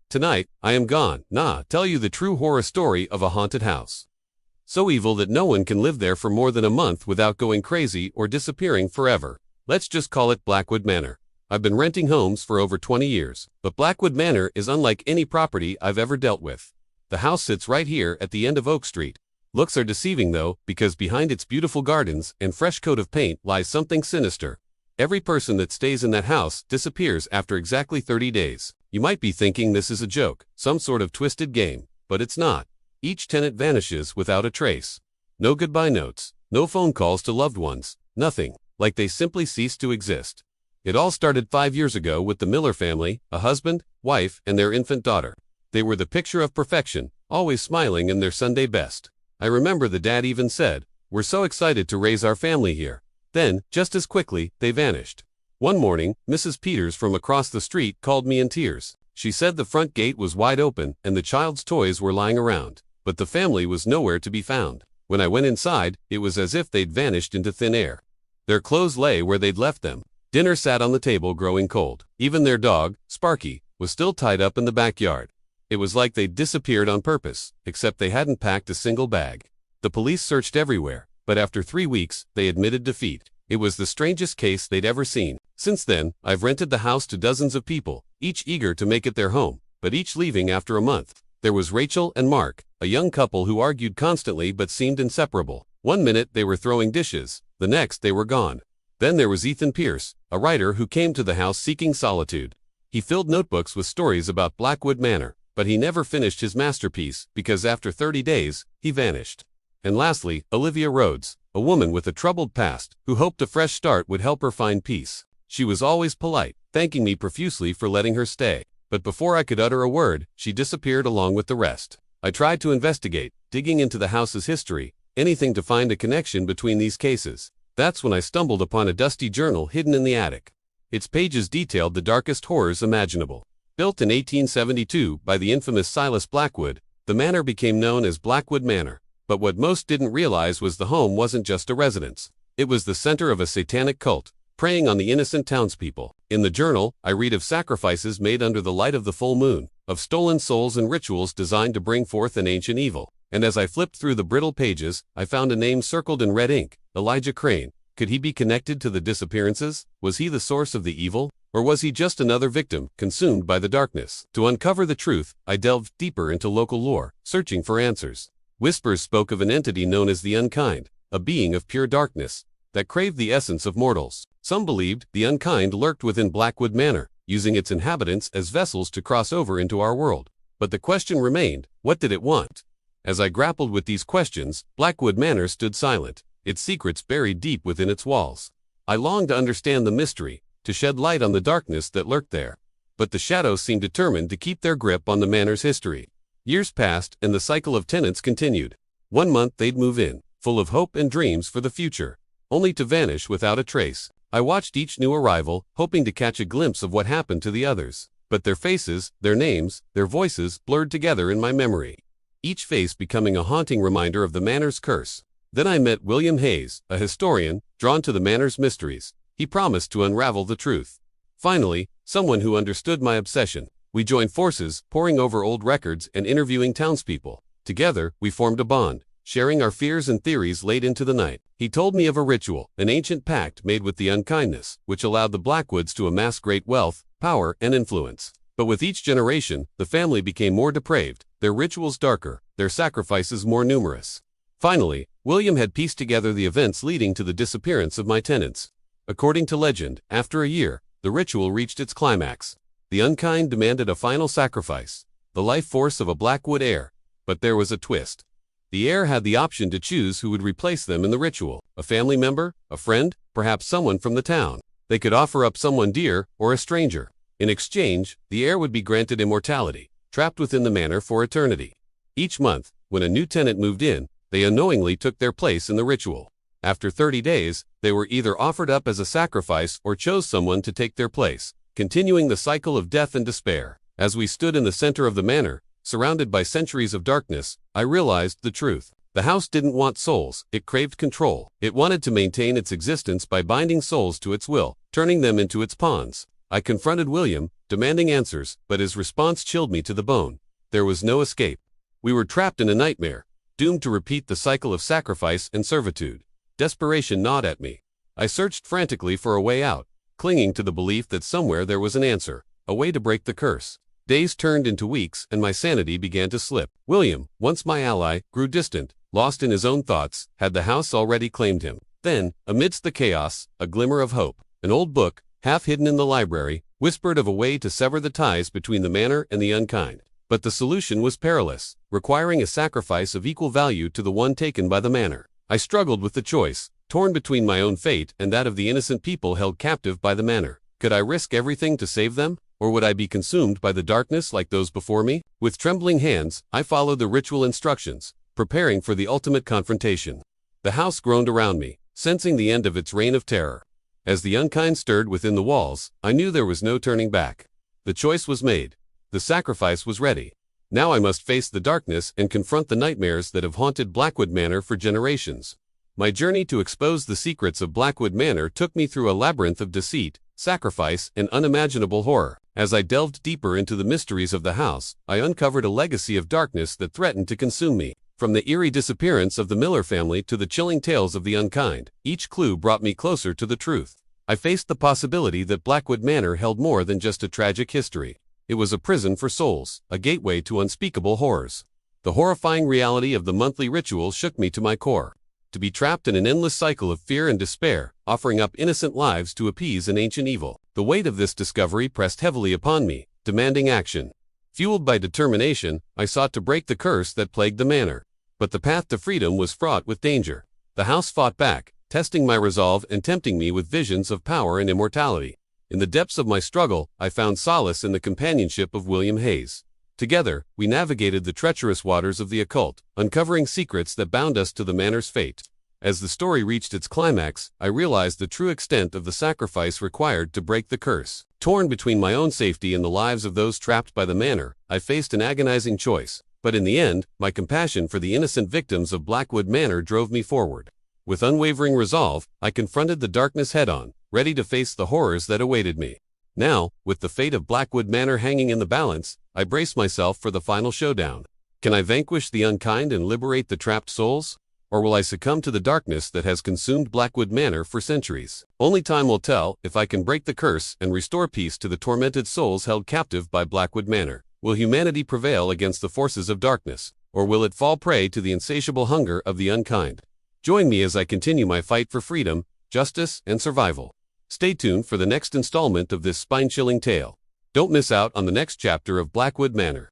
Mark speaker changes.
Speaker 1: Tonight, I am gone, tell you the true horror story of a haunted house. So evil that no one can live there for more than a month without going crazy or disappearing forever. Let's just call it Blackwood Manor. I've been renting homes for over 20 years, but Blackwood Manor is unlike any property I've ever dealt with. The house sits right here at the end of Oak Street. Looks are deceiving though, because behind its beautiful gardens and fresh coat of paint lies something sinister. Every person that stays in that house disappears after exactly 30 days. You might be thinking this is a joke, some sort of twisted game, but it's not. Each tenant vanishes without a trace. No goodbye notes, no phone calls to loved ones, nothing, like they simply ceased to exist. It all started 5 years ago with the Miller family, a husband, wife, and their infant daughter. They were the picture of perfection, always smiling in their Sunday best. I remember the dad even said, "We're so excited to raise our family here." Then, just as quickly, they vanished. One morning, Mrs. Peters from across the street called me in tears. She said the front gate was wide open and the child's toys were lying around, but the family was nowhere to be found. When I went inside, it was as if they'd vanished into thin air. Their clothes lay where they'd left them. Dinner sat on the table growing cold. Even their dog, Sparky, was still tied up in the backyard. It was like they'd disappeared on purpose, except they hadn't packed a single bag. The police searched everywhere, but after 3 weeks, they admitted defeat. It was the strangest case they'd ever seen. Since then, I've rented the house to dozens of people, each eager to make it their home, but each leaving after a month. There was Rachel and Mark, a young couple who argued constantly but seemed inseparable. One minute they were throwing dishes, the next they were gone. Then there was Ethan Pierce, a writer who came to the house seeking solitude. He filled notebooks with stories about Blackwood Manor, but he never finished his masterpiece because after 30 days, he vanished. And lastly, Olivia Rhodes, a woman with a troubled past, who hoped a fresh start would help her find peace. She was always polite, thanking me profusely for letting her stay. But before I could utter a word, she disappeared along with the rest. I tried to investigate, digging into the house's history, anything to find a connection between these cases. That's when I stumbled upon a dusty journal hidden in the attic. Its pages detailed the darkest horrors imaginable. Built in 1872 by the infamous Silas Blackwood, the manor became known as Blackwood Manor. But what most didn't realize was the home wasn't just a residence. It was the center of a satanic cult, preying on the innocent townspeople. In the journal, I read of sacrifices made under the light of the full moon, of stolen souls and rituals designed to bring forth an ancient evil. And as I flipped through the brittle pages, I found a name circled in red ink, Elijah Crane. Could he be connected to the disappearances? Was he the source of the evil? Or was he just another victim, consumed by the darkness? To uncover the truth, I delved deeper into local lore, searching for answers. Whispers spoke of an entity known as the unkind, a being of pure darkness, that craved the essence of mortals. Some believed the unkind lurked within Blackwood Manor, using its inhabitants as vessels to cross over into our world. But the question remained, what did it want? As I grappled with these questions, Blackwood Manor stood silent, its secrets buried deep within its walls. I longed to understand the mystery, to shed light on the darkness that lurked there. But the shadows seemed determined to keep their grip on the manor's history. Years passed, and the cycle of tenants continued. 1 month they'd move in, full of hope and dreams for the future, only to vanish without a trace. I watched each new arrival, hoping to catch a glimpse of what happened to the others. But their faces, their names, their voices blurred together in my memory, each face becoming a haunting reminder of the manor's curse. Then I met William Hayes, a historian, drawn to the manor's mysteries. He promised to unravel the truth. Finally, someone who understood my obsession. We joined forces, poring over old records and interviewing townspeople. Together, we formed a bond, sharing our fears and theories late into the night. He told me of a ritual, an ancient pact made with the unkindness, which allowed the Blackwoods to amass great wealth, power, and influence. But with each generation, the family became more depraved, their rituals darker, their sacrifices more numerous. Finally, William had pieced together the events leading to the disappearance of my tenants. According to legend, after a year, the ritual reached its climax. The unkind demanded a final sacrifice, the life force of a Blackwood heir. But there was a twist. The heir had the option to choose who would replace them in the ritual, a family member, a friend, perhaps someone from the town. They could offer up someone dear or a stranger. In exchange, the heir would be granted immortality, trapped within the manor for eternity. Each month, when a new tenant moved in, they unknowingly took their place in the ritual. After 30 days, they were either offered up as a sacrifice or chose someone to take their place, continuing the cycle of death and despair. As we stood in the center of the manor, surrounded by centuries of darkness, I realized the truth. The house didn't want souls, it craved control. It wanted to maintain its existence by binding souls to its will, turning them into its pawns. I confronted William, demanding answers, but his response chilled me to the bone. There was no escape. We were trapped in a nightmare, doomed to repeat the cycle of sacrifice and servitude. Desperation gnawed at me. I searched frantically for a way out, clinging to the belief that somewhere there was an answer, a way to break the curse. Days turned into weeks and my sanity began to slip. William, once my ally, grew distant, lost in his own thoughts. Had the house already claimed him? Then, amidst the chaos, a glimmer of hope. An old book, half hidden in the library, whispered of a way to sever the ties between the manor and the unkind. But the solution was perilous, requiring a sacrifice of equal value to the one taken by the manor. I struggled with the choice, torn between my own fate and that of the innocent people held captive by the manor. Could I risk everything to save them? Or would I be consumed by the darkness like those before me? With trembling hands, I followed the ritual instructions, preparing for the ultimate confrontation. The house groaned around me, sensing the end of its reign of terror. As the unkind stirred within the walls, I knew there was no turning back. The choice was made. The sacrifice was ready. Now I must face the darkness and confront the nightmares that have haunted Blackwood Manor for generations. My journey to expose the secrets of Blackwood Manor took me through a labyrinth of deceit, sacrifice, and unimaginable horror. As I delved deeper into the mysteries of the house, I uncovered a legacy of darkness that threatened to consume me. From the eerie disappearance of the Miller family to the chilling tales of the unkind, each clue brought me closer to the truth. I faced the possibility that Blackwood Manor held more than just a tragic history. It was a prison for souls, a gateway to unspeakable horrors. The horrifying reality of the monthly ritual shook me to my core. To be trapped in an endless cycle of fear and despair, offering up innocent lives to appease an ancient evil. The weight of this discovery pressed heavily upon me, demanding action. Fueled by determination, I sought to break the curse that plagued the manor. But the path to freedom was fraught with danger. The house fought back, testing my resolve and tempting me with visions of power and immortality. In the depths of my struggle, I found solace in the companionship of William Hayes. Together, we navigated the treacherous waters of the occult, uncovering secrets that bound us to the manor's fate. As the story reached its climax, I realized the true extent of the sacrifice required to break the curse. Torn between my own safety and the lives of those trapped by the manor, I faced an agonizing choice. But in the end, my compassion for the innocent victims of Blackwood Manor drove me forward. With unwavering resolve, I confronted the darkness head-on, ready to face the horrors that awaited me. Now, with the fate of Blackwood Manor hanging in the balance, I braced myself for the final showdown. Can I vanquish the unkind and liberate the trapped souls? Or will I succumb to the darkness that has consumed Blackwood Manor for centuries? Only time will tell if I can break the curse and restore peace to the tormented souls held captive by Blackwood Manor. Will humanity prevail against the forces of darkness, or will it fall prey to the insatiable hunger of the unkind? Join me as I continue my fight for freedom, justice, and survival. Stay tuned for the next installment of this spine-chilling tale. Don't miss out on the next chapter of Blackwood Manor.